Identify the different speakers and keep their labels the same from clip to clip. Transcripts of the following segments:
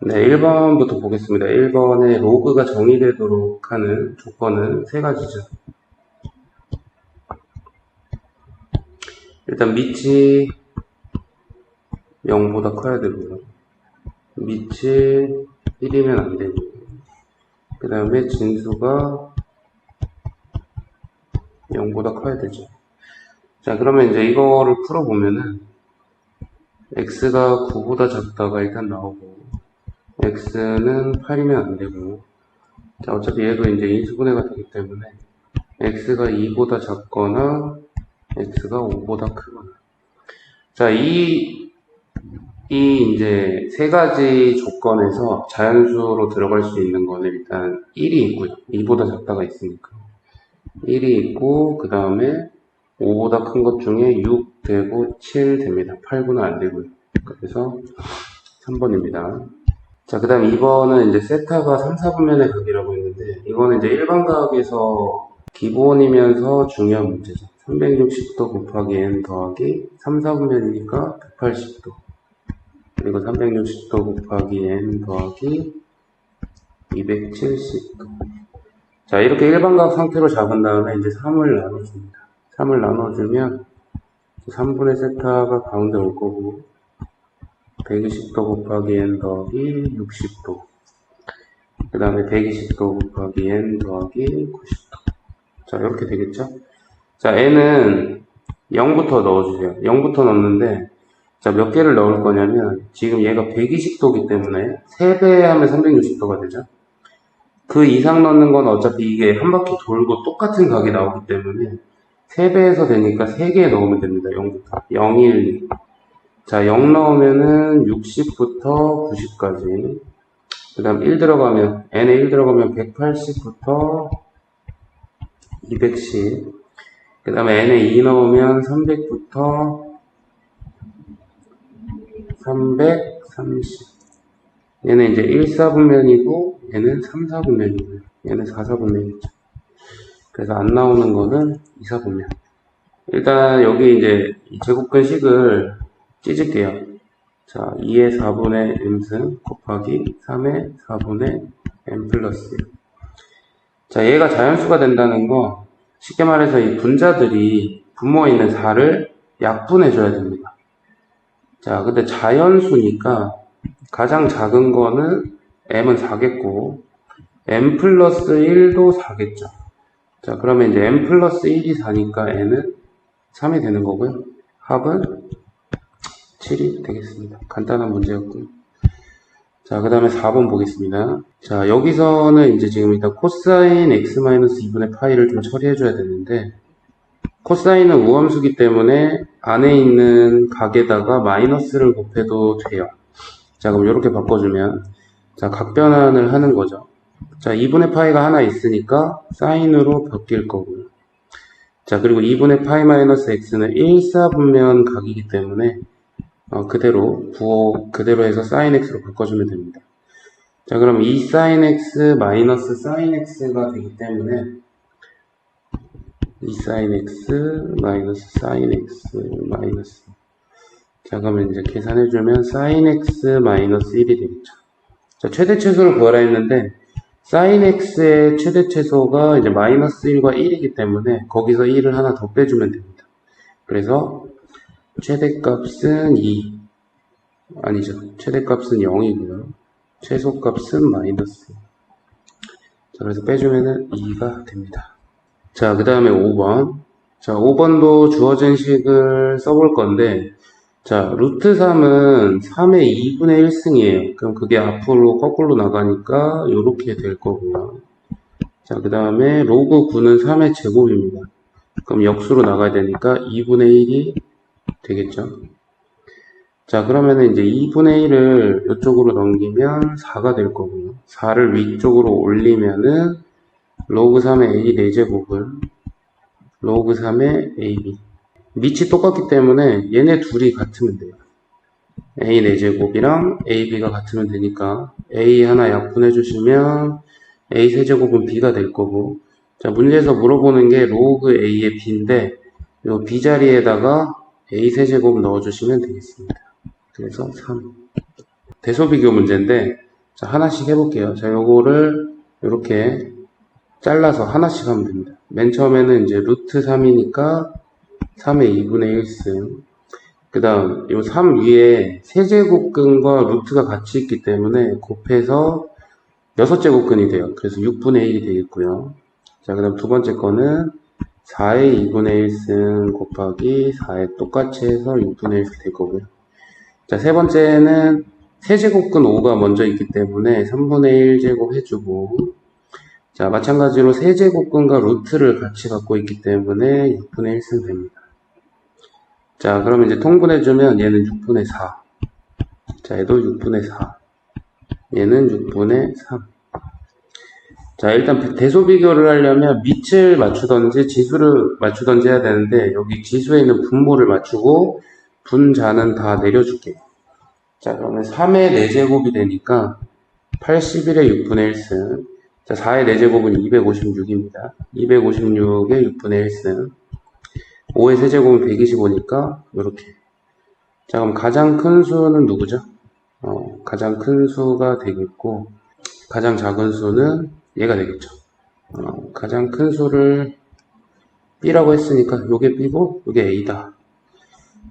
Speaker 1: 네, 1번부터 보겠습니다. 1번에 로그가 정의되도록 하는 조건은 세 가지죠. 일단 밑이 0보다 커야 되고요. 밑이 1이면 안 되고요. 그 다음에 진수가 0보다 커야 되죠. 자, 그러면 이제 이거를 풀어보면은 x가 9보다 작다가 일단 나오고 x는 8이면 안 되고, 자, 어차피 얘도 이제 인수분해가 되기 때문에 x가 2보다 작거나 x가 5보다 크거나. 자, 이 이제 세 가지 조건에서 자연수로 들어갈 수 있는 거는 일단 1이 있고요. 2보다 작다가 있으니까. 1이 있고, 그 다음에 5보다 큰 것 중에 6 되고 7 됩니다. 8구는 안 되고요. 그래서 3번입니다. 자, 그 다음 2번은 이제 세타가 3, 4분면의 각이라고 했는데, 이거는 이제 일반각에서 기본이면서 중요한 문제죠. 360도 곱하기 n 더하기 3, 4분면이니까 180도. 그리고 360도 곱하기 n 더하기 270도. 자, 이렇게 일반각 상태로 잡은 다음에 이제 3을 나눠줍니다. 3을 나눠주면 3분의 세타가 가운데 올 거고, 120도 곱하기 n 더하기 60도. 그 다음에 120도 곱하기 n 더하기 90도. 자, 이렇게 되겠죠? 자, n은 0부터 넣어주세요. 0부터 넣는데, 자, 몇 개를 넣을 거냐면, 지금 얘가 120도기 때문에 3배 하면 360도가 되죠? 그 이상 넣는 건 어차피 이게 한 바퀴 돌고 똑같은 각이 나오기 때문에 3배에서 되니까 3개 넣으면 됩니다. 0부터. 0, 1, 2. 자, 0 넣으면은 60부터 90까지. 그 다음 1 들어가면, n에 1 들어가면 180부터 210. 그 다음에 n에 2 넣으면 300부터 330. 얘는 이제 1, 4분면이고, 얘는 3, 4분면이고요. 얘는 4, 4분면이죠. 그래서 안 나오는 거는 2, 4분면. 일단 여기 이제 이 제곱근식을 찢을게요. 자, 2의 4분의 m승 곱하기 3의 4분의 m 플러스 1. 자, 얘가 자연수가 된다는 거, 쉽게 말해서 이 분자들이 분모에 있는 4를 약분해줘야 됩니다. 자, 근데 자연수니까 가장 작은 거는 m은 4겠고, m 플러스 1도 4겠죠. 자, 그러면 이제 m 플러스 1이 4니까 n은 3이 되는 거고요. 합은 7이 되겠습니다. 간단한 문제였고요. 자, 그 다음에 4번 보겠습니다. 자, 여기서는 이제 지금 일단 코사인 x-2분의 파이를 좀 처리해줘야 되는데, 코사인은 우함수기 때문에 안에 있는 각에다가 마이너스를 곱해도 돼요. 자, 그럼 이렇게 바꿔주면, 자, 각변환을 하는 거죠. 자, 2분의 파이가 하나 있으니까 사인으로 바뀔 거고요. 자, 그리고 2분의 파이 마이너스 x는 1, 4분면 각이기 때문에 그대로 부호 그대로 해서 sin x로 바꿔주면 됩니다. 자, 그럼 2 sin x 마이너스 sin x가 되기 때문에 2 sin x 마이너스 sin x 마이너스. 자, 그러면 이제 계산해주면 sin x 마이너스 1이 되겠죠. 자, 최대 최소를 구하라 했는데 sin x의 최대 최소가 이제 마이너스 1과 1이기 때문에 거기서 1을 하나 더 빼주면 됩니다. 그래서 최대값은 2. 아니죠. 최대값은 0이고요. 최소값은 마이너스. 자, 그래서 빼주면은 2가 됩니다. 자, 그 다음에 5번. 자, 5번도 주어진 식을 써볼 건데, 자, 루트 3은 3의 2분의 1승이에요. 그럼 그게 앞으로 거꾸로 나가니까 이렇게 될 거고요. 자, 그 다음에 로그 9는 3의 제곱입니다. 그럼 역수로 나가야 되니까 2분의 1이 되겠죠. 자, 그러면은 이제 2분의 1을 이쪽으로 넘기면 4가 될 거고요. 4를 위쪽으로 올리면은 로그 3의 a 4제곱을 로그 3의 ab. 밑이 똑같기 때문에 얘네 둘이 같으면 돼요. a 4제곱이랑 ab가 같으면 되니까 a 하나 약분해 주시면 a 세제곱은 b가 될 거고, 자, 문제에서 물어보는 게 로그 a의 b인데 이 b 자리에다가 a 세제곱 넣어주시면 되겠습니다. 그래서 3. 대소비교 문제인데 자, 하나씩 해볼게요. 자, 요거를 이렇게 잘라서 하나씩 하면 됩니다. 맨 처음에는 이제 루트 3이니까 3의 2분의 1승. 그 다음, 요 3 위에 세제곱근과 루트가 같이 있기 때문에 곱해서 6제곱근이 돼요. 그래서 6분의 1이 되겠고요. 자, 그 다음 두 번째 거는 4의 2분의 1승 곱하기 4에 똑같이 해서 6분의 1승 될 거고요. 자, 세 번째는 세제곱근 5가 먼저 있기 때문에 3분의 1제곱 해주고, 자, 마찬가지로 세제곱근과 루트를 같이 갖고 있기 때문에 6분의 1승 됩니다. 자, 그러면 이제 통분해주면 얘는 6분의 4. 자, 얘도 6분의 4. 얘는 6분의 3. 자, 일단 대소 비교를 하려면 밑을 맞추던지 지수를 맞추던지 해야 되는데, 여기 지수에 있는 분모를 맞추고 분자는 다 내려줄게요. 자, 그러면 3의 4제곱이 되니까 81의 6분의 1승. 자, 4의 4제곱은 256입니다. 256의 6분의 1승. 5의 세제곱은 125니까 이렇게. 자, 그럼 가장 큰 수는 누구죠? 가장 큰 수가 되겠고, 가장 작은 수는 얘가 되겠죠. 가장 큰 수를 B라고 했으니까 요게 B고 요게 A다.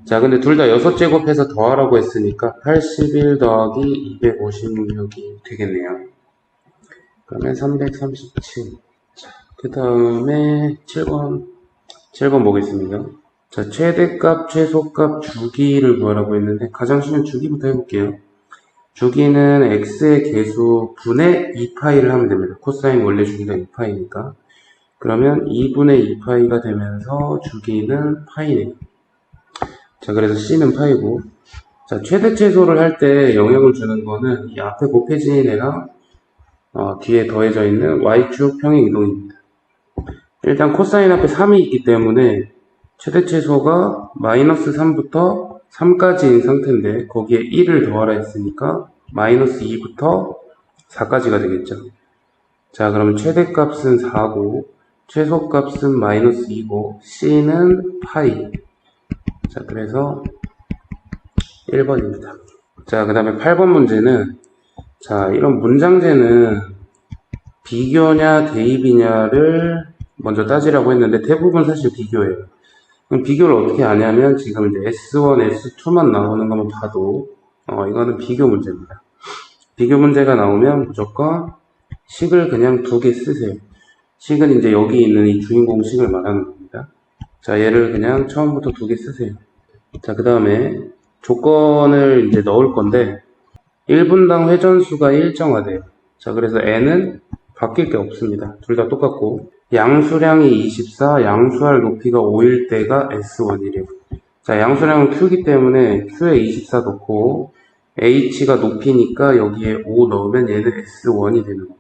Speaker 1: 자, 근데 둘 다 6제곱해서 더하라고 했으니까 81 더하기 256이 되겠네요. 그러면 337. 자, 그 다음에 7번 보겠습니다. 자, 최대값, 최소값, 주기를 구하라고 했는데 가장 쉬운 주기부터 해볼게요. 주기는 x의 개수 분의 2파이를 하면 됩니다. 코사인 원래 주기가 2파이니까. 그러면 2분의 2파이가 되면서 주기는 파이네요. 자, 그래서 c는 파이고. 자, 최대 최소를 할 때 영향을 주는 거는 이 앞에 곱해진 애랑 뒤에 더해져 있는 y축 평행 이동입니다. 일단 코사인 앞에 3이 있기 때문에 최대 최소가 마이너스 3부터 3까지인 상태인데 거기에 1을 더하라 했으니까 마이너스 2부터 4까지가 되겠죠. 자, 그럼 최대값은 4고 최소값은 마이너스 2고 c는 파이. 자, 그래서 1번입니다. 자, 그 다음에 8번 문제는, 자, 이런 문장제는 비교냐 대입이냐를 먼저 따지라고 했는데 대부분 사실 비교예요. 그럼 비교를 어떻게 하냐면 지금 이제 S1, S2만 나오는 것만 봐도 이거는 비교 문제입니다. 비교 문제가 나오면 무조건 식을 그냥 2개 쓰세요. 식은 이제 여기 있는 이 주인공 식을 말하는 겁니다. 자, 얘를 그냥 처음부터 2개 쓰세요. 자, 그 다음에 조건을 이제 넣을 건데 1분당 회전수가 일정하대요. 자, 그래서 n은 바뀔 게 없습니다. 둘 다 똑같고 양수량이 24, 양수할 높이가 5일 때가 S1이래요. 자, 양수량은 Q이기 때문에 Q에 24 넣고 H가 높이니까 여기에 5 넣으면 얘는 S1이 되는 겁니다.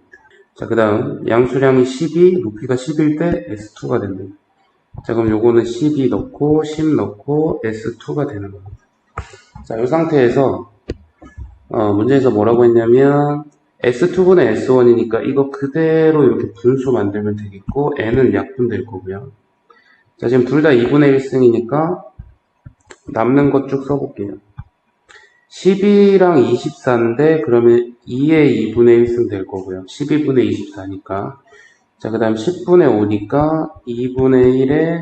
Speaker 1: 자, 그 다음 양수량이 12, 높이가 10일 때 S2가 된대요. 자, 그럼 요거는 12 넣고 10 넣고 S2가 되는 겁니다. 자, 이 상태에서 문제에서 뭐라고 했냐면 S2분의 S1이니까 이거 그대로 이렇게 분수 만들면 되겠고 n은 약분될 거고요. 자, 지금 둘 다 2분의 1승이니까 남는 것 쭉 써볼게요. 12랑 24인데 그러면 2의 2분의 1승 될 거고요. 12분의 24니까. 자, 그 다음 10분의 5니까 2분의 1에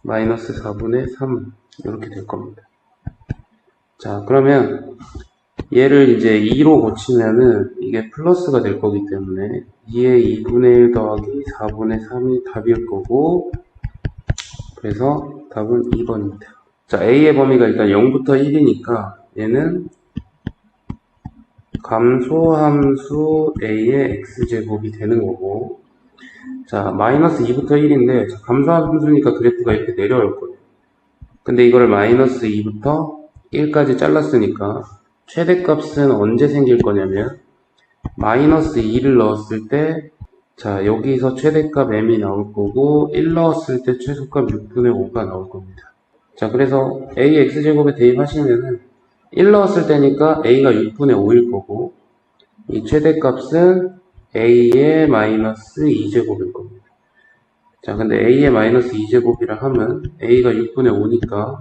Speaker 1: 마이너스 4분의 3 이렇게 될 겁니다. 자, 그러면 얘를 이제 2로 고치면은 이게 플러스가 될 거기 때문에 2의 2분의 1 더하기 4분의 3이 답일 거고, 그래서 답은 2번입니다. 자, A의 범위가 일단 0부터 1이니까 얘는 감소함수 A의 X제곱이 되는 거고, 자, 마이너스 2부터 1인데 감소함수니까 그래프가 이렇게 내려올 거예요. 근데 이거를 마이너스 2부터 1까지 잘랐으니까 최대값은 언제 생길 거냐면 마이너스 2를 넣었을 때, 자, 여기서 최대값 m이 나올 거고 1 넣었을 때 최소값 6분의 5가 나올 겁니다. 자, 그래서 a x제곱에 대입하시면은 1 넣었을 때니까 a가 6분의 5일 거고 이 최대값은 a의 마이너스 2제곱일 겁니다. 자, 근데 a의 마이너스 2제곱이라 하면 a가 6분의 5니까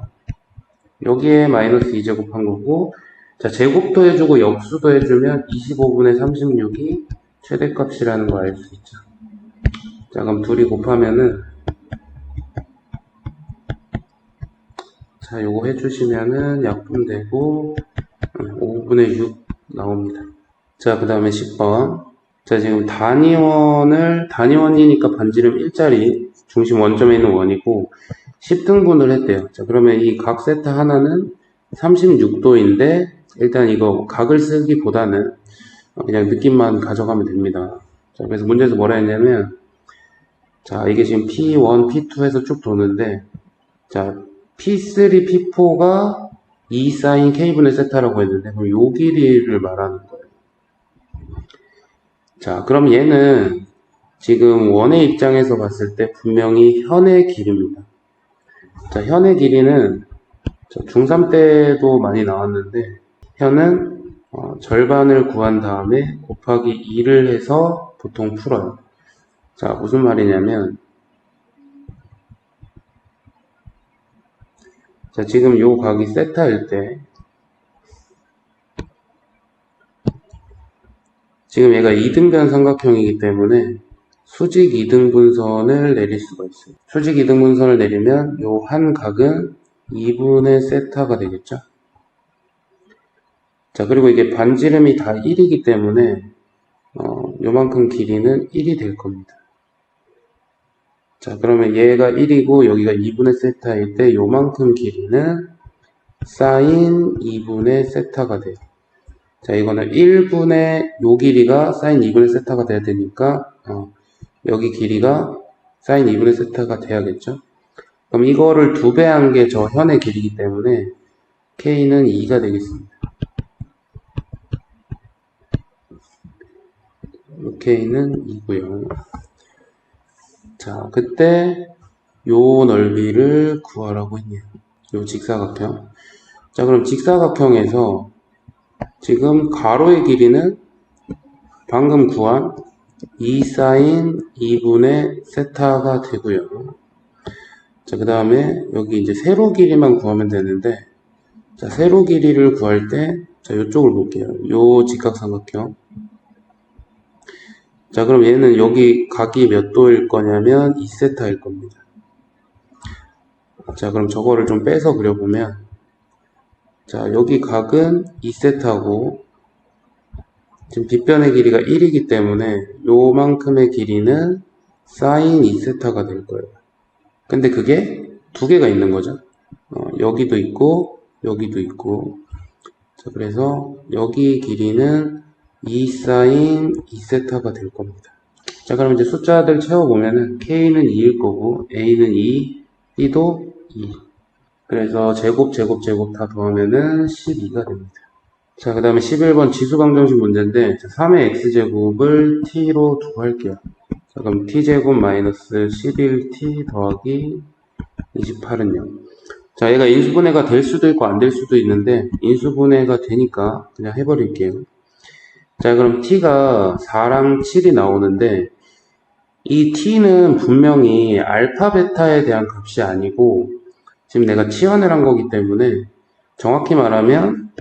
Speaker 1: 여기에 마이너스 2제곱 한 거고 자, 제곱도 해주고 역수도 해주면 25분의 36이 최대값이라는 거 알 수 있죠. 자, 그럼 둘이 곱하면은, 자, 요거 해주시면은 약분되고 5분의 6 나옵니다. 자, 그 다음에 10번. 자, 지금 단위원이니까 반지름 1짜리 중심 원점에 있는 원이고 10등분을 했대요. 자, 그러면 이 각 세타 하나는 36도인데 일단 이거 각을 쓰기보다는 그냥 느낌만 가져가면 됩니다. 자, 그래서 문제에서 뭐라 했냐면, 자, 이게 지금 P1, P2 해서 쭉 도는데, 자, P3, P4가 2 사인 K분의 세타라고 했는데, 그럼 요 길이를 말하는 거예요. 자, 그럼 얘는 지금 원의 입장에서 봤을 때 분명히 현의 길이입니다. 자, 현의 길이는 중3 때도 많이 나왔는데, 현은 절반을 구한 다음에 곱하기 2를 해서 보통 풀어요. 자, 무슨 말이냐면, 자, 지금 요 각이 세타일 때, 지금 얘가 2등변 삼각형이기 때문에 수직 2등분선을 내릴 수가 있어요. 수직 2등분선을 내리면 요 한 각은 2분의 세타가 되겠죠. 자, 그리고 이게 반지름이 다 1이기 때문에 요만큼 길이는 1이 될 겁니다. 자, 그러면 얘가 1이고 여기가 2분의 세타일 때 요만큼 길이는 사인 2분의 세타가 돼요. 자, 이거는 1분의 요 길이가 사인 2분의 세타가 돼야 되니까 여기 길이가 사인 2분의 세타가 돼야겠죠. 그럼 이거를 2배 한 게 저 현의 길이기 때문에 K는 2가 되겠습니다. K는 2고요. 자, 그때 요 넓이를 구하라고 했네요. 요 직사각형. 자, 그럼 직사각형에서 지금 가로의 길이는 방금 구한 2 사인 2분의 세타가 되고요. 자, 그 다음에 여기 이제 세로 길이만 구하면 되는데, 자, 세로 길이를 구할 때, 자, 요쪽을 볼게요. 요 직각삼각형. 자, 그럼 얘는 여기 각이 몇 도일 거냐면 2세타일 겁니다. 자, 그럼 저거를 좀 빼서 그려보면, 자, 여기 각은 2세타고, 지금 빗변의 길이가 1이기 때문에 요만큼의 길이는 사인 2세타가 될 거예요. 근데 그게 두 개가 있는 거죠. 여기도 있고 여기도 있고. 자, 그래서 여기 길이는 2 사인 2세타가 될 겁니다. 자, 그럼 이제 숫자들 채워보면은 K는 2일 거고 A는 2, B도 2. 그래서 제곱 다 더하면은 12가 됩니다. 자, 그 다음에 11번 지수방정식 문제인데 3의 x제곱을 t로 두고 할게요. 자, 그럼 t제곱 마이너스 11t 더하기 28은 0. 자, 얘가 인수분해가 될 수도 있고 안 될 수도 있는데 인수분해가 되니까 그냥 해버릴게요. 자, 그럼 t가 4랑 7이 나오는데 이 t는 분명히 알파 베타에 대한 값이 아니고 지금 내가 치환을 한 거기 때문에 정확히 말하면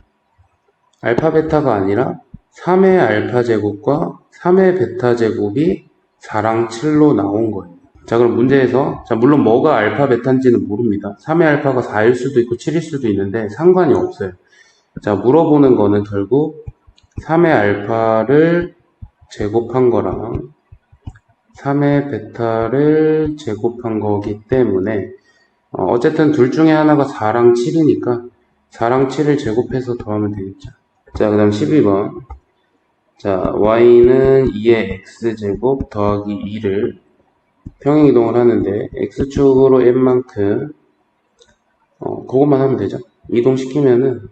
Speaker 1: 알파 베타가 아니라 3의 알파 제곱과 3의 베타 제곱이 4랑 7로 나온 거예요. 자, 그럼 문제에서, 자, 물론 뭐가 알파 베타인지는 모릅니다. 3의 알파가 4일 수도 있고 7일 수도 있는데 상관이 없어요. 자, 물어보는 거는 결국 3의 알파를 제곱한 거랑 3의 베타를 제곱한 거기 때문에 어쨌든 둘 중에 하나가 4랑 7이니까 4랑 7을 제곱해서 더하면 되겠죠. 자, 그 다음 12번. 자, y는 2의 x제곱 더하기 2를 평행이동을 하는데 x축으로 n만큼 그것만 하면 되죠. 이동시키면은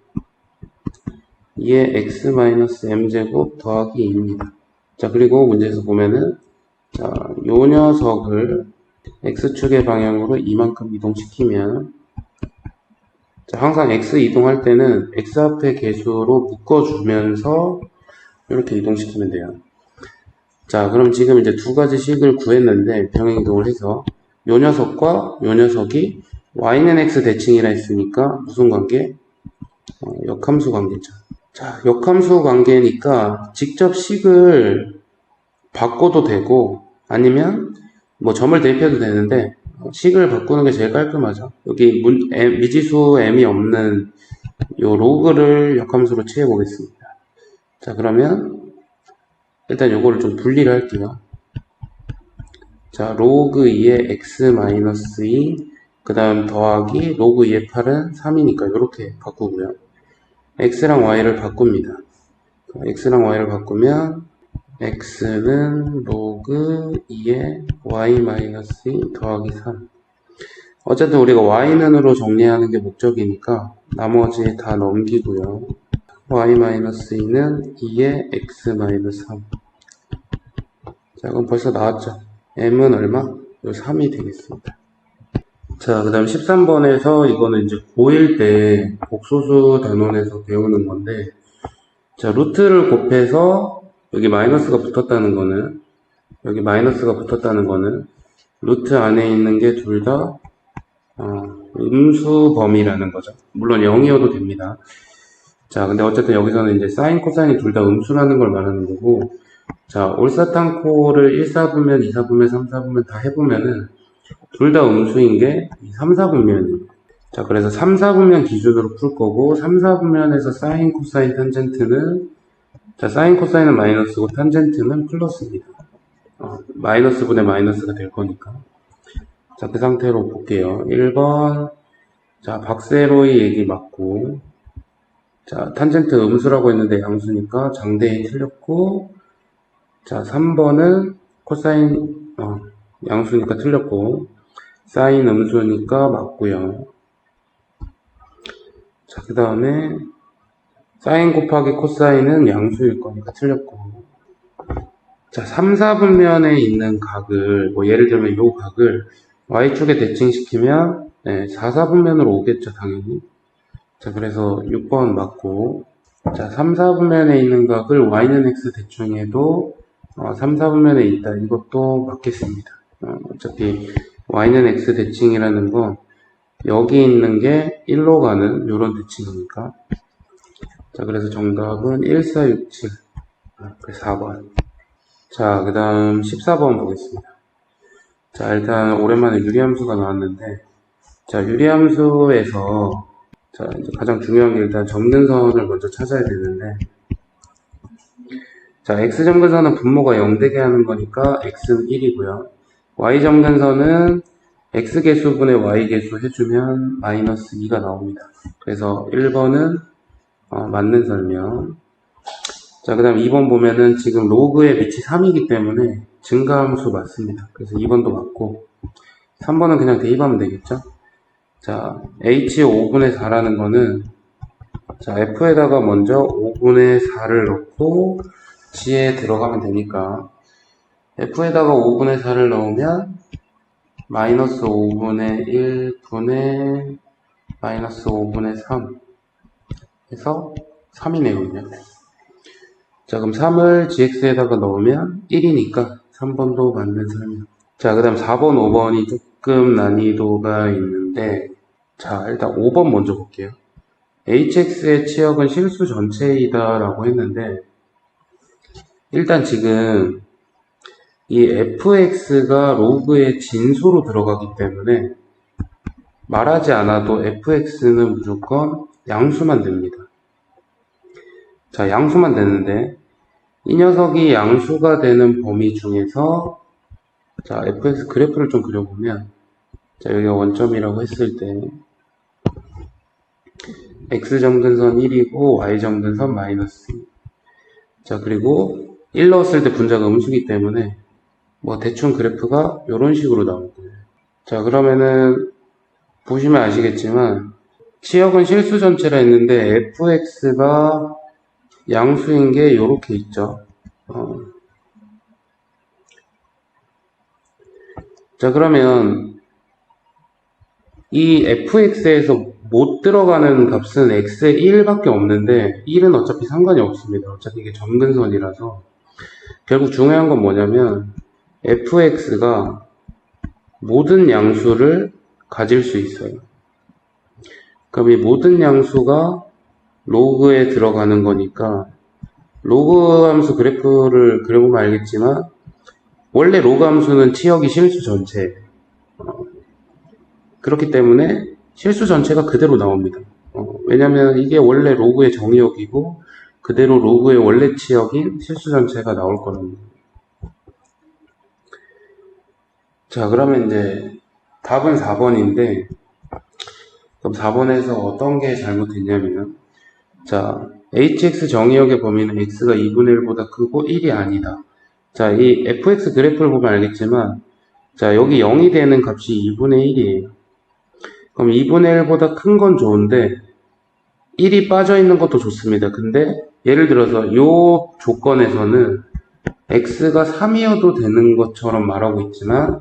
Speaker 1: 2의 x-m제곱 더하기 2입니다. 자, 그리고 문제에서 보면은 자, 요 녀석을 x축의 방향으로 이만큼 이동시키면 자, 항상 x 이동할 때는 x 앞에 개수로 묶어주면서 이렇게 이동시키면 돼요. 자, 그럼 지금 이제 두 가지 식을 구했는데 병행이동을 해서 요 녀석과 요 녀석이 y는 x 대칭이라 했으니까 무슨 관계? 역함수 관계죠. 자, 역함수 관계니까 직접 식을 바꿔도 되고 아니면 뭐 점을 대입해도 되는데 식을 바꾸는 게 제일 깔끔하죠. 여기 미지수 m이 없는 요 로그를 역함수로 취해 보겠습니다. 자, 그러면 일단 요거를 좀 분리를 할게요. 자, 로그 2의 x-2 그 다음 더하기 로그 2의 8은 3이니까 이렇게 바꾸고요. x랑 y를 바꿉니다. x랑 y를 바꾸면 x는 로그 2의 y-2 더하기 3. 어쨌든 우리가 y는으로 정리하는 게 목적이니까 나머지 다 넘기고요. y-2는 2의 x-3. 자, 그럼 벌써 나왔죠? m은 얼마? 요 3이 되겠습니다. 자, 그 다음 13번에서 이거는 이제 고1 때 복소수 단원에서 배우는 건데, 자, 루트를 곱해서 여기 마이너스가 붙었다는 거는, 여기 마이너스가 붙었다는 거는 루트 안에 있는 게 둘 다 음수 범위라는 거죠. 물론 0이어도 됩니다. 자, 근데 어쨌든 여기서는 이제 사인, 코사인이 둘 다 음수라는 걸 말하는 거고, 자, 올사탕코를 1사분면, 2사분면, 3사분면 다 해보면은 둘 다 음수인 게 3, 4분면이에요. 자, 그래서 3, 4분면 기준으로 풀 거고 3, 4분면에서 사인, 코사인, 탄젠트는 자, 사인, 코사인은 마이너스고 탄젠트는 플러스입니다. 마이너스 분의 마이너스가 될 거니까. 자, 그 상태로 볼게요. 1번 자, 박세로의 얘기 맞고 자, 탄젠트 음수라고 했는데 양수니까 장대인 틀렸고 자, 3번은 코사인 양수니까 틀렸고 사인 음수니까 맞고요. 자, 그 다음에 사인 곱하기 코사인은 양수일 거니까 틀렸고 자, 3, 4분면에 있는 각을 뭐 예를 들면 요 각을 y축에 대칭시키면 4, 4분면으로 오겠죠, 당연히. 자, 그래서 6번 맞고 자, 3, 4분면에 있는 각을 y는 x 대충해도 3, 4분면에 있다. 이것도 맞겠습니다. 어차피 y는 x 대칭이라는 건 여기 있는 게 1로 가는 요런 대칭이니까. 자, 그래서 정답은 1, 4, 6, 7. 4번. 자, 그 다음 14번 보겠습니다. 자, 일단 오랜만에 유리함수가 나왔는데 자, 유리함수에서 자, 이제 가장 중요한 게 일단 점근선을 먼저 찾아야 되는데 자, x점근선은 분모가 0되게 하는 거니까 x는 1이고요. y점근선은 x개수분의 y개수 해주면 마이너스 2가 나옵니다. 그래서 1번은 맞는 설명. 자, 그 다음 2번 보면은 지금 로그의 밑이 3이기 때문에 증가함수 맞습니다. 그래서 2번도 맞고 3번은 그냥 대입하면 되겠죠. 자, h 5분의 4라는 거는 자, f에다가 먼저 5분의 4를 넣고 g에 들어가면 되니까 f에다가 5분의 4를 넣으면 마이너스 5분의 1분의 마이너스 5분의 3 해서 3이네요. 자, 그럼 3을 gx에다가 넣으면 1이니까 3번도 맞는 설명. 자, 그 다음 4번, 5번이 조금 난이도가 있는데 자, 일단 5번 먼저 볼게요. hx의 치역은 실수 전체이다 라고 했는데 일단 지금 이 fx가 로그의 진수로 들어가기 때문에 말하지 않아도 fx는 무조건 양수만 됩니다. 자, 양수만 되는데 이 녀석이 양수가 되는 범위 중에서 자, fx 그래프를 좀 그려보면 자, 여기가 원점이라고 했을 때 x점근선 1이고 y점근선 마이너스 2. 자, 그리고 1 넣었을 때 분자가 음수기 때문에 뭐 대충 그래프가 이런 식으로 나올 거예요. 자, 그러면은 보시면 아시겠지만 치역은 실수 전체라 했는데 fx가 양수인 게 이렇게 있죠. 자, 그러면 이 fx에서 못 들어가는 값은 x의 1밖에 없는데 1은 어차피 상관이 없습니다. 어차피 이게 점근선이라서 결국 중요한 건 뭐냐면 fx가 모든 양수를 가질 수 있어요. 그럼 이 모든 양수가 로그에 들어가는 거니까 로그 함수 그래프를 그려보면 알겠지만 원래 로그 함수는 치역이 실수 전체 그렇기 때문에 실수 전체가 그대로 나옵니다. 왜냐면 이게 원래 로그의 정의역이고 그대로 로그의 원래 치역인 실수 전체가 나올 거랍니다. 자, 그러면 이제 답은 4번인데 그럼 4번에서 어떤 게 잘못됐냐면 자, hx 정의역의 범위는 x가 2분의 1보다 크고 1이 아니다. 자, 이 fx 그래프를 보면 알겠지만 자, 여기 0이 되는 값이 2분의 1이에요. 그럼 2분의 1보다 큰 건 좋은데 1이 빠져 있는 것도 좋습니다. 근데 예를 들어서 이 조건에서는 x가 3이어도 되는 것처럼 말하고 있지만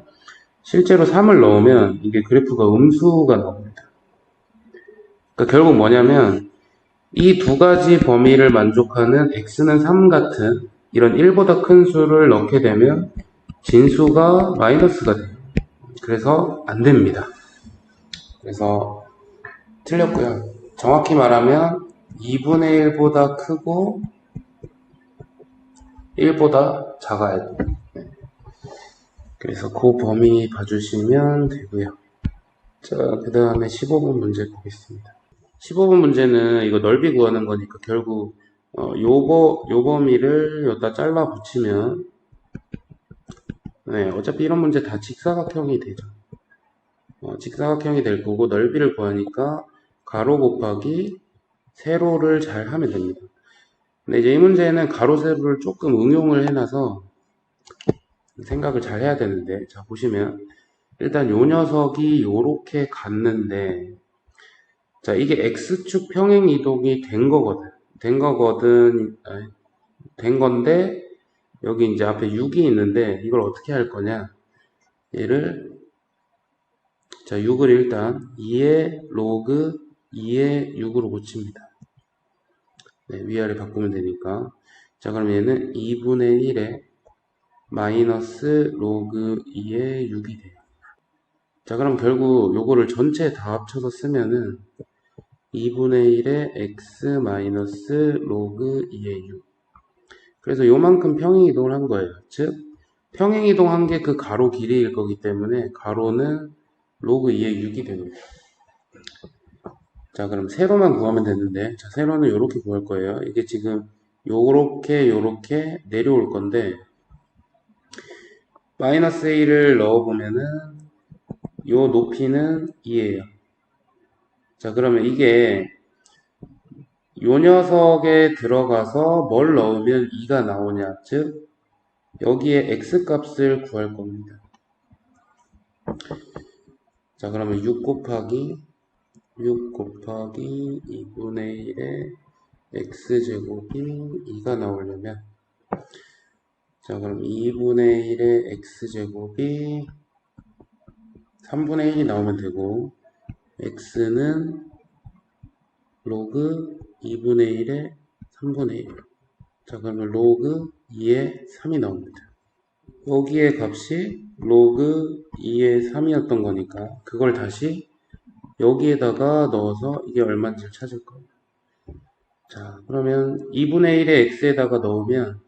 Speaker 1: 실제로 3을 넣으면 이게 그래프가 음수가 나옵니다. 그러니까 결국 뭐냐면 이 두 가지 범위를 만족하는 x는 3 같은 이런 1보다 큰 수를 넣게 되면 진수가 마이너스가 돼요. 그래서 안 됩니다. 그래서 틀렸고요. 정확히 말하면 2분의 1보다 크고 1보다 작아야 돼요. 그래서 그 범위 봐주시면 되고요. 자, 그 다음에 15번 문제 보겠습니다. 15번 문제는 이거 넓이 구하는 거니까 결국 요 범위를 여기다 잘라 붙이면 네, 어차피 이런 문제 다 직사각형이 되죠. 직사각형이 될 거고 넓이를 구하니까 가로 곱하기 세로를 잘 하면 됩니다. 근데 이제 이 문제는 가로 세로를 조금 응용을 해놔서 생각을 잘 해야 되는데 자 보시면 일단 요 녀석이 요렇게 갔는데 자 이게 x축 평행 이동이 된 건데 여기 이제 앞에 6이 있는데 이걸 어떻게 할 거냐 얘를 자 6을 일단 2의 로그 2의 6으로 고칩니다. 네, 위아래 바꾸면 되니까 자 그럼 얘는 2분의 1에 마이너스 로그 2의 6이 돼요. 자 그럼 결국 요거를 전체 다 합쳐서 쓰면은 2분의 1에 x 마이너스 로그 2의 6 그래서 요만큼 평행이동을 한 거예요. 즉 평행이동한 게 그 가로 길이일 거기 때문에 가로는 로그 2의 6이 됩니다. 자 그럼 세로만 구하면 되는데 자 세로는 요렇게 구할 거예요. 이게 지금 요렇게 내려올 건데 마이너스 a를 넣어보면은 요 높이는 2예요. 자 그러면 이게 요 녀석에 들어가서 뭘 넣으면 2가 나오냐 즉 여기에 x 값을 구할 겁니다. 자 그러면 6 곱하기 2분의 1의 x제곱이 2가 나오려면 자 그럼 2분의 1의 x제곱이 3분의 1이 나오면 되고 x는 로그 2분의 1의 3분의 1 자 그러면 로그 2의 3이 나옵니다. 여기에 값이 로그 2의 3이었던 거니까 그걸 다시 여기에다가 넣어서 이게 얼마인지를 찾을 거예요. 자 그러면 2분의 1의 x에다가 넣으면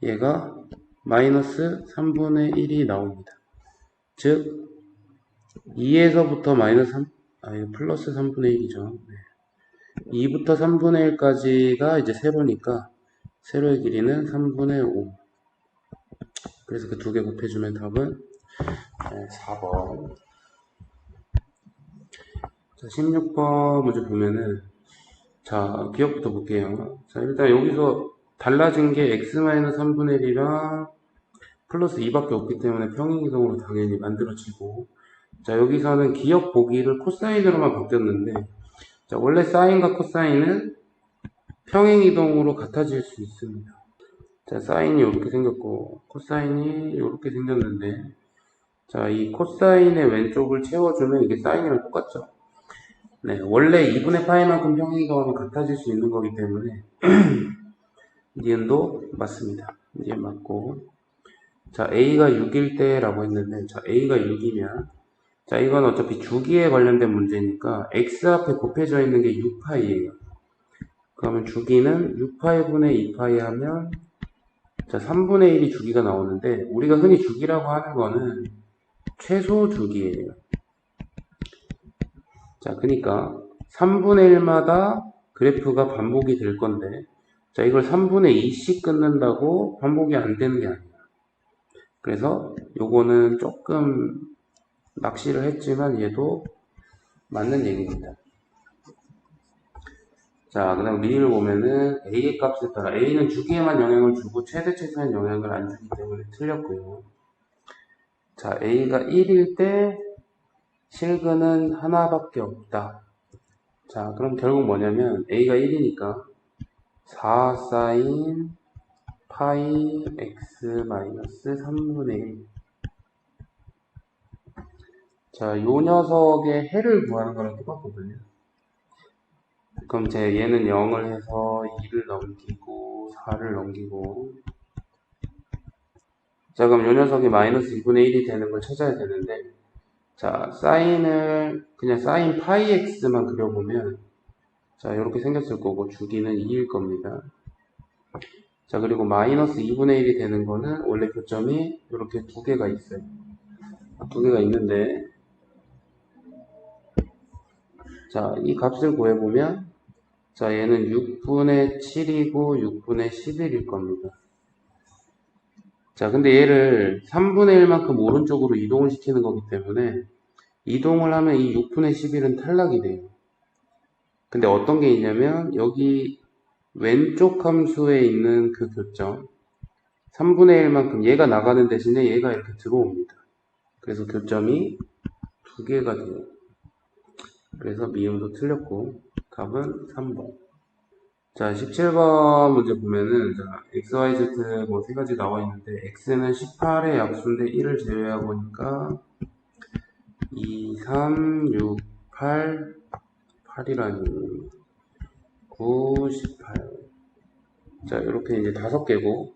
Speaker 1: 얘가 마이너스 3분의 1이 나옵니다. 즉 2에서부터 마이너스 3, 이거 플러스 3분의 1이죠. 네. 2부터 3분의 1까지가 이제 세로니까 세로의 길이는 3분의 5 그래서 그 두 개 곱해주면 답은 4번. 자, 16번 문제 보면은 자 기억부터 볼게요. 자 일단 여기서 달라진 게 x-3분의 1이랑 플러스 2밖에 없기 때문에 평행이동으로 당연히 만들어지고 자 여기서는 기억 보기를 코사인으로만 바뀌었는데 자 원래 사인과 코사인은 평행이동으로 같아질 수 있습니다. 자 사인이 이렇게 생겼고 코사인이 이렇게 생겼는데 자 이 코사인의 왼쪽을 채워주면 이게 사인이랑 똑같죠. 네 원래 2분의 파이만큼 평행이동하면 같아질 수 있는 거기 때문에 니은도 맞습니다. 니은 맞고 자 a가 6일 때 라고 했는데 자 a가 6이면 자 이건 어차피 주기에 관련된 문제니까 x 앞에 곱해져 있는 게 6파이예요. 그러면 주기는 6파이분의 2파이 하면 자 3분의 1이 주기가 나오는데 우리가 흔히 주기라고 하는 거는 최소 주기예요. 자 그러니까 3분의 1마다 그래프가 반복이 될 건데 자 이걸 3분의 2씩 끊는다고 반복이 안 되는 게 아니야. 그래서 요거는 조금 낚시를 했지만 얘도 맞는 얘기입니다. 자, 그 다음 리를 보면은 A의 값에 따라 A는 주기에만 영향을 주고 최대 최소한 영향을 안 주기 때문에 틀렸고요. 자, A가 1일 때 실근은 하나밖에 없다. 자, 그럼 결국 뭐냐면 A가 1이니까 4 사인 파이 x 마이너스 3분의 1. 자, 요 녀석의 해를 구하는 거랑 똑같거든요. 그럼 얘는 0을 해서 2를 넘기고 4를 넘기고 자 그럼 요 녀석이 마이너스 2분의 1이 되는 걸 찾아야 되는데 자 사인을 그냥 사인 파이 x만 그려보면 자 이렇게 생겼을 거고 주기는 2일 겁니다. 자 그리고 마이너스 2분의 1이 되는 거는 원래 교점이 이렇게 두 개가 있어요. 두 개가 있는데 자 이 값을 구해보면 자 얘는 6분의 7이고 6분의 11일 겁니다. 자 근데 얘를 3분의 1만큼 오른쪽으로 이동을 시키는 거기 때문에 이동을 하면 이 6분의 11은 탈락이 돼요. 근데 어떤 게 있냐면 여기 왼쪽 함수에 있는 그 교점 3분의 1만큼 얘가 나가는 대신에 얘가 이렇게 들어옵니다. 그래서 교점이 두 개가 돼요. 그래서 미음도 틀렸고 답은 3번. 자 17번 문제 보면은 자 x, y, z 뭐 세 가지 나와 있는데 x는 18의 약수인데 1을 제외하고니까 2, 3, 6, 8, 8이라니 9, 18. 자, 이렇게 이제 5개고,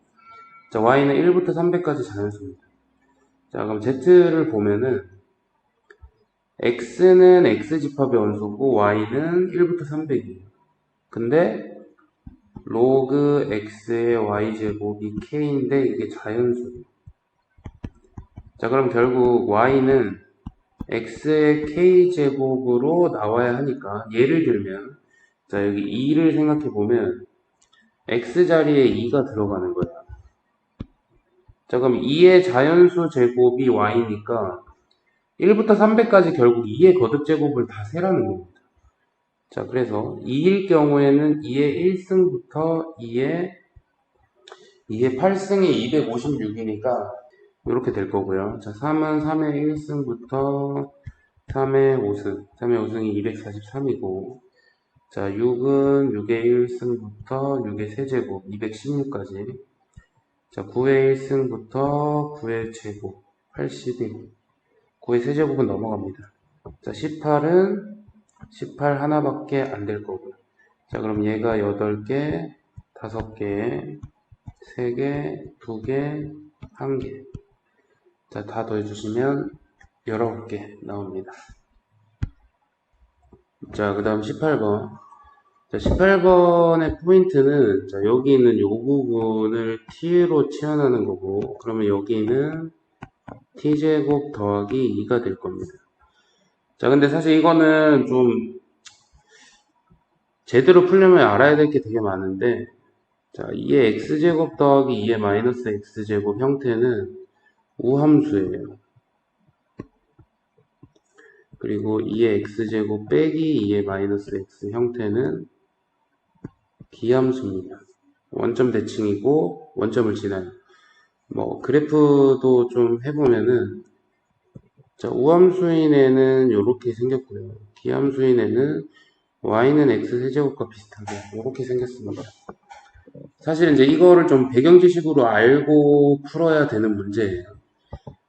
Speaker 1: 자, y는 1부터 300까지 자연수입니다. 자, 그럼 z를 보면은, x는 x집합의 원소고, y는 1부터 300이에요. 근데, 로그 x의 y제곱이 k인데, 이게 자연수예요. 자, 그럼 결국 y는 x의 k제곱으로 나와야 하니까, 예를 들면, 자, 여기 2를 생각해보면, x 자리에 2가 들어가는 거예요. 자, 그럼 2의 자연수 제곱이 y니까 1부터 300까지 결국 2의 거듭 제곱을 다 세라는 겁니다. 자, 그래서 2일 경우에는 2의 1승부터 2의 8승이 256이니까 이렇게 될 거고요. 자, 3은 3의 1승부터 3의 5승, 3의 5승이 243이고 자, 6은 6의 1승부터 6의 세제곱 216까지 자, 9의 1승부터 9의 제곱 81 9의 세제곱은 넘어갑니다. 자, 18은 18 하나밖에 안 될 거고요. 자, 그럼 얘가 8개, 5개, 3개, 2개, 1개. 자, 다 더해주시면 19개 나옵니다. 자, 그 다음 18번. 자, 18번의 포인트는, 자, 여기 있는 요 부분을 t로 치환하는 거고, 그러면 여기는 t제곱 더하기 2가 될 겁니다. 자, 근데 사실 이거는 좀 제대로 풀려면 알아야 될 게 되게 많은데, 자, 2의 x제곱 더하기 2의 마이너스 x제곱 형태는 우함수예요. 그리고 2의 x제곱 빼기 2의 마이너스 x 형태는 기함수입니다. 원점 대칭이고 원점을 지나요. 뭐 그래프도 좀 해보면은 자, 우함수인에는 이렇게 생겼고요. 기함수인에는 y는 x 세제곱과 비슷하게 이렇게 생겼습니다. 사실 이제 이거를 좀 배경 지식으로 알고 풀어야 되는 문제예요.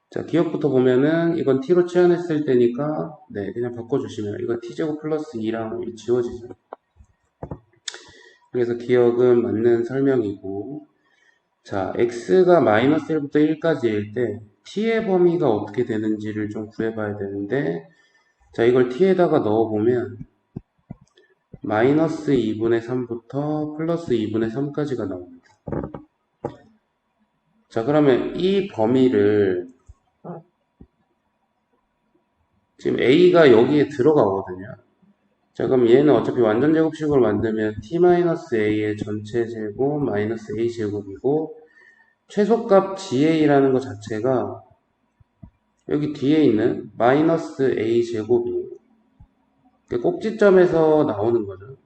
Speaker 1: 자, 기억부터 보면은 이건 t로 치환했을 때니까 네, 그냥 바꿔주시면 이거 t제곱 플러스 2랑 지워지죠. 그래서 기억은 맞는 설명이고 자, x가 마이너스 1부터 1까지일 때 t의 범위가 어떻게 되는지를 좀 구해봐야 되는데 자, 이걸 t에다가 넣어보면 마이너스 2분의 3부터 플러스 2분의 3까지가 나옵니다. 자, 그러면 이 범위를 지금 a가 여기에 들어가거든요. 자, 그럼 얘는 어차피 완전 제곱식으로 만들면 t-a의 전체 제곱 마이너스 a 제곱이고, 최소값 ga라는 것 자체가 여기 뒤에 있는 마이너스 a 제곱이 꼭지점에서 나오는 거죠.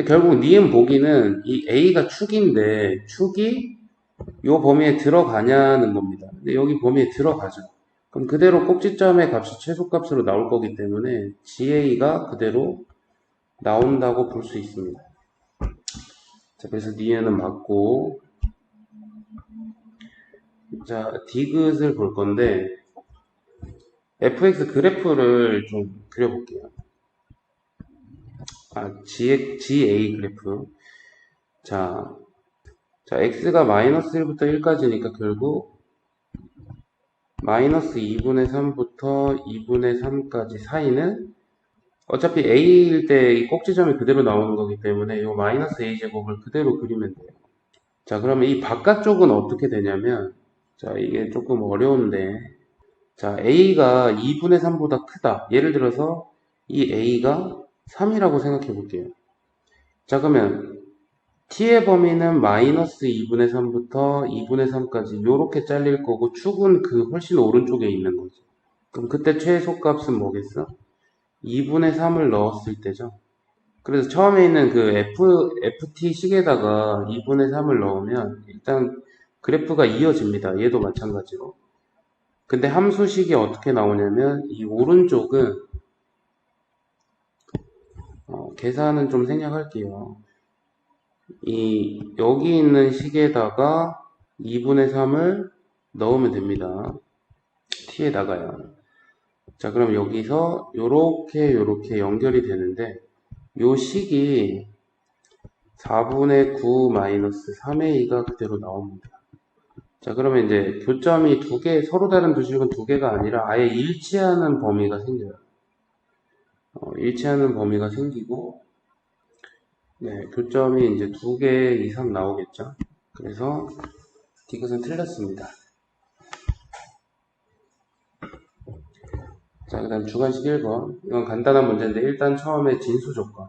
Speaker 1: 결국 니은 보기는 이 a가 축인데 축이 요 범위에 들어가냐는 겁니다. 근데 여기 범위에 들어가죠. 그럼 그대로 꼭지점의 값이 최소값으로 나올 거기 때문에 ga가 그대로 나온다고 볼 수 있습니다. 자, 그래서 니은은 맞고, 자, 디귿을 볼 건데 fx 그래프를 좀 그려볼게요. GA 그래프. 자, x가 마이너스 1부터 1까지니까 결국 마이너스 2분의 3부터 2분의 3까지 사이는 어차피 a일 때 이 꼭지점이 그대로 나오는 거기 때문에 이 마이너스 a 제곱을 그대로 그리면 돼요. 자, 그러면 이 바깥쪽은 어떻게 되냐면, 자, 이게 조금 어려운데, 자, a가 2분의 3보다 크다. 예를 들어서 이 a가 3이라고 생각해 볼게요. 자, 그러면 t의 범위는 마이너스 2분의 3부터 2분의 3까지 이렇게 잘릴 거고 축은 그 훨씬 오른쪽에 있는 거죠. 그럼 그때 최소값은 뭐겠어? 2분의 3을 넣었을 때죠. 그래서 처음에 있는 그 ft 식에다가 2분의 3을 넣으면 일단 그래프가 이어집니다. 얘도 마찬가지로. 근데 함수식이 어떻게 나오냐면 이 오른쪽은 계산은 좀 생략할게요. 이 여기 있는 식에다가 2분의 3을 넣으면 됩니다. t에다가요. 자, 그럼 여기서 요렇게 연결이 되는데 요 식이 4분의 9 마이너스 3a 가 그대로 나옵니다. 자, 그러면 이제 교점이 두 개, 서로 다른 두 식은 두 개가 아니라 아예 일치하는 범위가 생겨요. 일치하는 범위가 생기고, 네, 교점이 이제 두 개 이상 나오겠죠. 그래서 디귿은 틀렸습니다. 자, 그 다음 주관식 1번. 이건 간단한 문제인데 일단 처음에 진수 조건.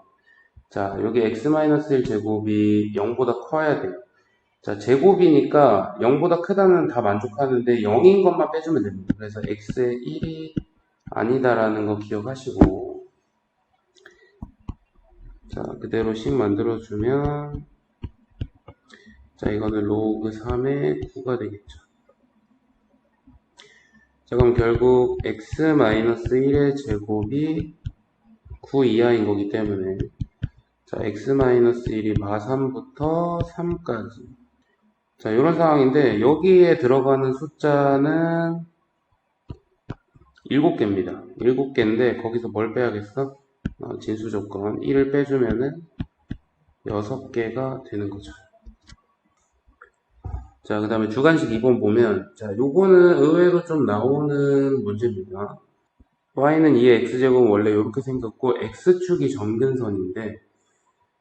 Speaker 1: 자, 여기 x-1 제곱이 0보다 커야 돼요. 자, 제곱이니까 0보다 크다는 다 만족하는데 0인 것만 빼주면 됩니다. 그래서 x의 1이 아니다라는 거 기억하시고, 자, 그대로 식 만들어주면, 자, 이거는 로그 3의 9가 되겠죠. 자, 그럼 결국 x-1의 제곱이 9 이하인 거기 때문에, 자, x-1이 마3부터 3까지. 자, 이런 상황인데, 여기에 들어가는 숫자는 7개입니다. 7개인데, 거기서 뭘 빼야겠어? 진수 조건 1을 빼주면은 6개가 되는 거죠. 자, 그 다음에 주관식 2번 보면, 자, 요거는 의외로 좀 나오는 문제입니다. y는 2의 x제곱은 원래 이렇게 생겼고, x축이 점근선인데,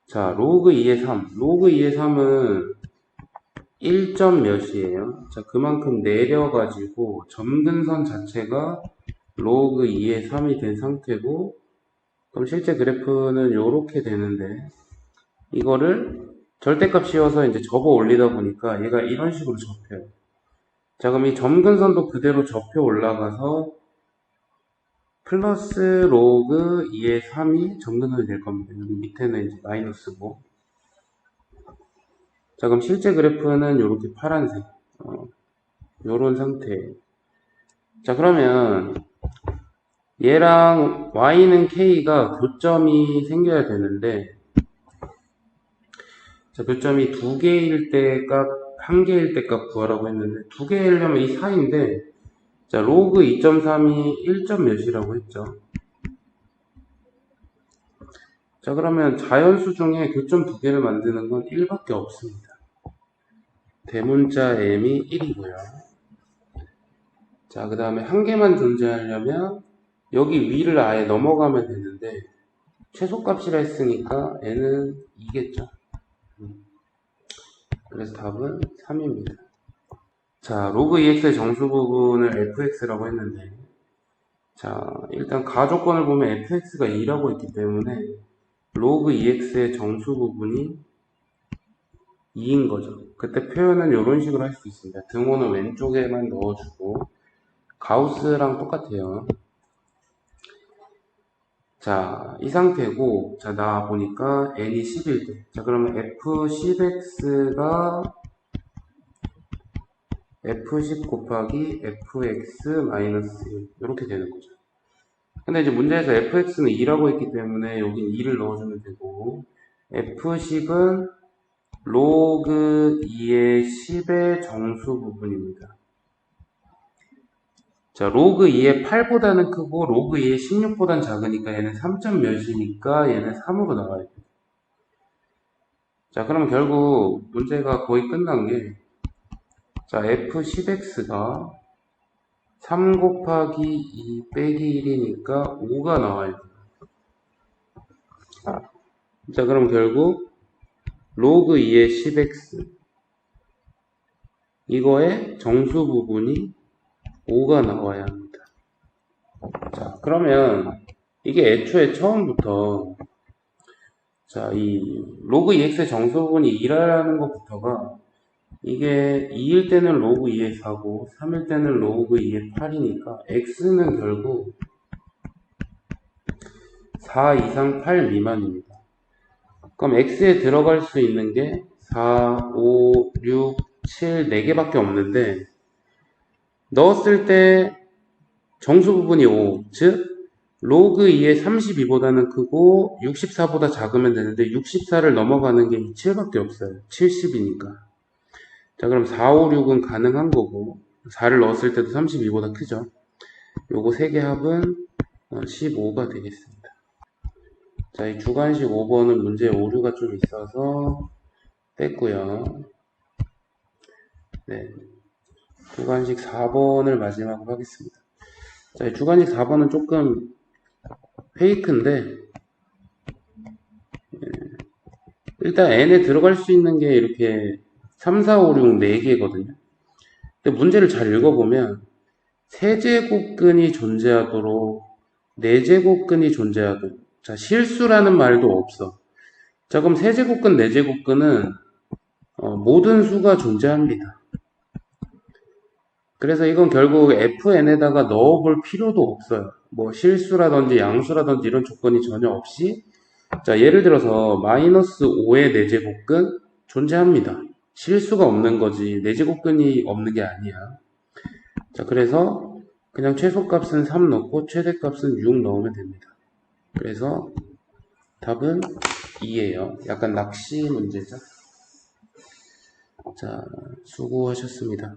Speaker 1: 자, 로그 2의 3. 로그 2의 3은 1점 몇이에요? 자, 그만큼 내려가지고, 점근선 자체가 로그 2의 3이 된 상태고, 그럼 실제 그래프는 이렇게 되는데, 이거를 절대값 씌워서 이제 접어 올리다 보니까 얘가 이런 식으로 접혀요. 자, 그럼 이 점근선도 그대로 접혀 올라가서 플러스 로그 2의 3이 점근선이 될 겁니다. 여기 밑에는 이제 마이너스고. 자, 그럼 실제 그래프는 이렇게 파란색. 요런 상태예요. 자, 그러면 얘랑 y는 k가 교점이 생겨야 되는데, 자, 교점이 2개일 때 값, 1개일 때 값 구하라고 했는데, 2개이려면 이 사이인데, 자, 로그 2.3이 1점 몇이라고 했죠. 자, 그러면 자연수 중에 교점 2개를 만드는 건 1밖에 없습니다. 대문자 m이 1이고요. 자, 그 다음에 한 개만 존재하려면 여기 위를 아예 넘어가면 되는데, 최소값이라 했으니까 n은 2겠죠. 그래서 답은 3입니다. 자, 로그 ex의 정수 부분을 fx라고 했는데, 자, 일단 가조건을 보면 fx가 2라고 했기 때문에 로그 ex의 정수 부분이 2인 거죠. 그때 표현은 이런 식으로 할 수 있습니다. 등호는 왼쪽에만 넣어주고 가우스랑 똑같아요. 자, 이 상태고, 자, 나 보니까 n이 10일 때. 자, 그러면 f10x가 f10 곱하기 fx 마이너스 1 이렇게 되는 거죠. 근데 이제 문제에서 fx는 2라고 했기 때문에 여긴 2를 넣어주면 되고, f10은 로그 2의 10의 정수 부분입니다. 자, 로그 2의 8보다는 크고 로그 2의 16보다는 작으니까 얘는 3점 몇이니까 얘는 3으로 나와야 돼요. 자, 그럼 결국 문제가 거의 끝난 게, 자, f10x가 3 곱하기 2 빼기 1이니까 5가 나와야 돼요. 자, 그럼 결국 로그 2의 10x 이거의 정수 부분이 5가 나와야 합니다. 자, 그러면 이게 애초에 처음부터, 자, 이 로그 2x의 정수 부분이 2라는 것부터가 이게 2일 때는 로그 2의 4고 3일 때는 로그 2의 8이니까 x는 결국 4 이상 8 미만입니다. 그럼 x에 들어갈 수 있는 게 4, 5, 6, 7, 4개밖에 없는데 넣었을 때 정수 부분이 5, 즉 로그 2의 32보다는 크고 64보다 작으면 되는데 64를 넘어가는 게 7밖에 없어요. 70이니까. 자, 그럼 4, 5, 6은 가능한 거고 4를 넣었을 때도 32보다 크죠. 요거 3개 합은 15가 되겠습니다. 자, 이 주관식 5번은 문제에 오류가 좀 있어서 뺐고요. 네, 주관식 4번을 마지막으로 하겠습니다. 자, 이 주관식 4번은 조금 페이크인데, 일단 n에 들어갈 수 있는 게 이렇게 3, 4, 5, 6, 4개거든요. 근데 문제를 잘 읽어보면 세제곱근이 존재하도록 네제곱근이 존재하도록, 자, 실수라는 말도 없어. 자, 그럼 세제곱근, 네제곱근은 모든 수가 존재합니다. 그래서 이건 결국 fn에다가 넣어볼 필요도 없어요. 뭐 실수라든지 양수라든지 이런 조건이 전혀 없이, 자, 예를 들어서 마이너스 5의 네제곱근 존재합니다. 실수가 없는 거지 네제곱근이 없는 게 아니야. 자, 그래서 그냥 최소값은 3 넣고 최대값은 6 넣으면 됩니다. 그래서 답은 2예요. 약간 낚시 문제죠. 자, 수고하셨습니다.